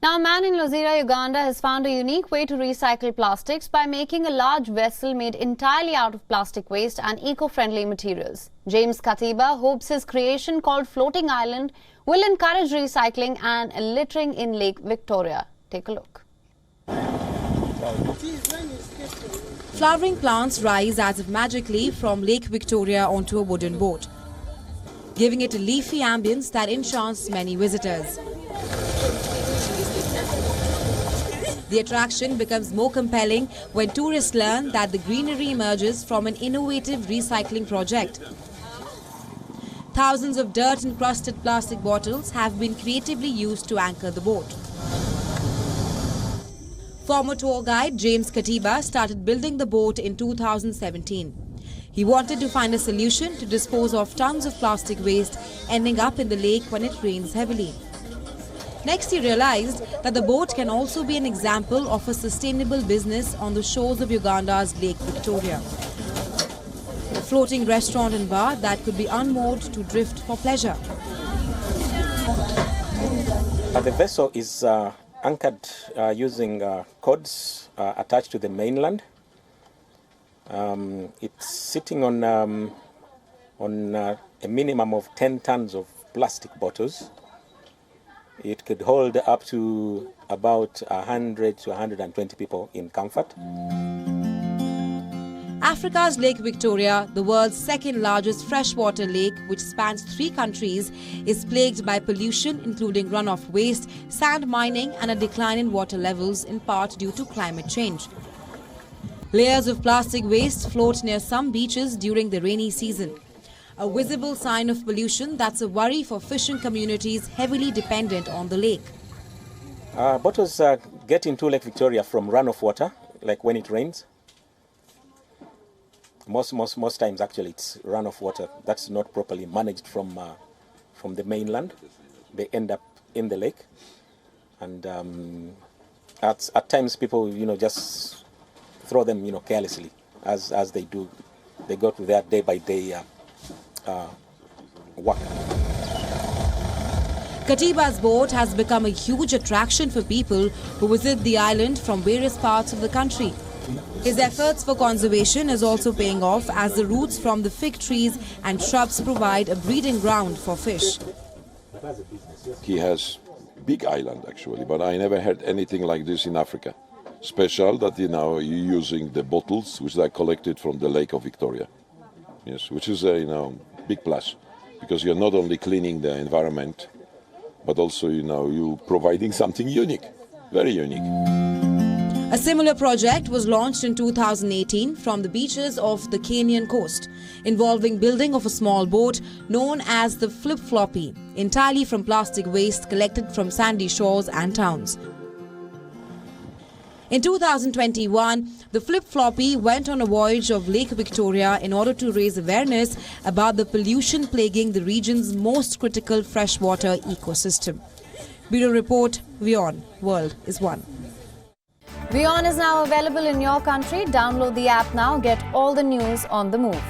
Now, a man in Luzira, Uganda has found a unique way to recycle plastics by making a large vessel made entirely out of plastic waste and eco-friendly materials. James Katiba hopes his creation, called Floating Island, will encourage recycling and littering in Lake Victoria. Take a look. Flowering plants rise as if magically from Lake Victoria onto a wooden boat, giving it a leafy ambience that enchants many visitors. The attraction becomes more compelling when tourists learn that the greenery emerges from an innovative recycling project. Thousands of dirt-encrusted plastic bottles have been creatively used to anchor the boat. Former tour guide James Katiba started building the boat in 2017. He wanted to find a solution to dispose of tons of plastic waste ending up in the lake when it rains heavily. Next, he realized that the boat can also be an example of a sustainable business on the shores of Uganda's Lake Victoria. A floating restaurant and bar that could be unmoored to drift for pleasure. The vessel is anchored using cords attached to the mainland. It's sitting on a minimum of 10 tons of plastic bottles. It could hold up to about 100 to 120 people in comfort. Africa's Lake Victoria, the world's second largest freshwater lake, which spans 3 countries, is plagued by pollution including runoff waste, sand mining and a decline in water levels, in part due to climate change. Layers of plastic waste float near some beaches during the rainy season. A visible sign of pollution that's a worry for fishing communities heavily dependent on the lake. Bottles get into Lake Victoria from runoff water, like when it rains. Most times, actually, it's runoff water that's not properly managed from the mainland. They end up in the lake, and at times people, just throw them, carelessly, as they do. They go to their day-by-day work. Katiba's boat has become a huge attraction for people who visit the island from various parts of the country. His efforts for conservation is also paying off, as the roots from the fig trees and shrubs provide a breeding ground for fish. He has big island actually, but I never heard anything like this in Africa. Special that you're using the bottles which are collected from the Lake of Victoria. Yes, which is a big plus, because you're not only cleaning the environment, but also you're providing something unique, very unique. A similar project was launched in 2018 from the beaches of the Kenyan coast, involving building of a small boat known as the flip-floppy, entirely from plastic waste collected from sandy shores and towns. In 2021, the flip-floppy went on a voyage of Lake Victoria in order to raise awareness about the pollution plaguing the region's most critical freshwater ecosystem. Bureau Report, WION World is One. WION is now available in your country. Download the app now. Get all the news on the move.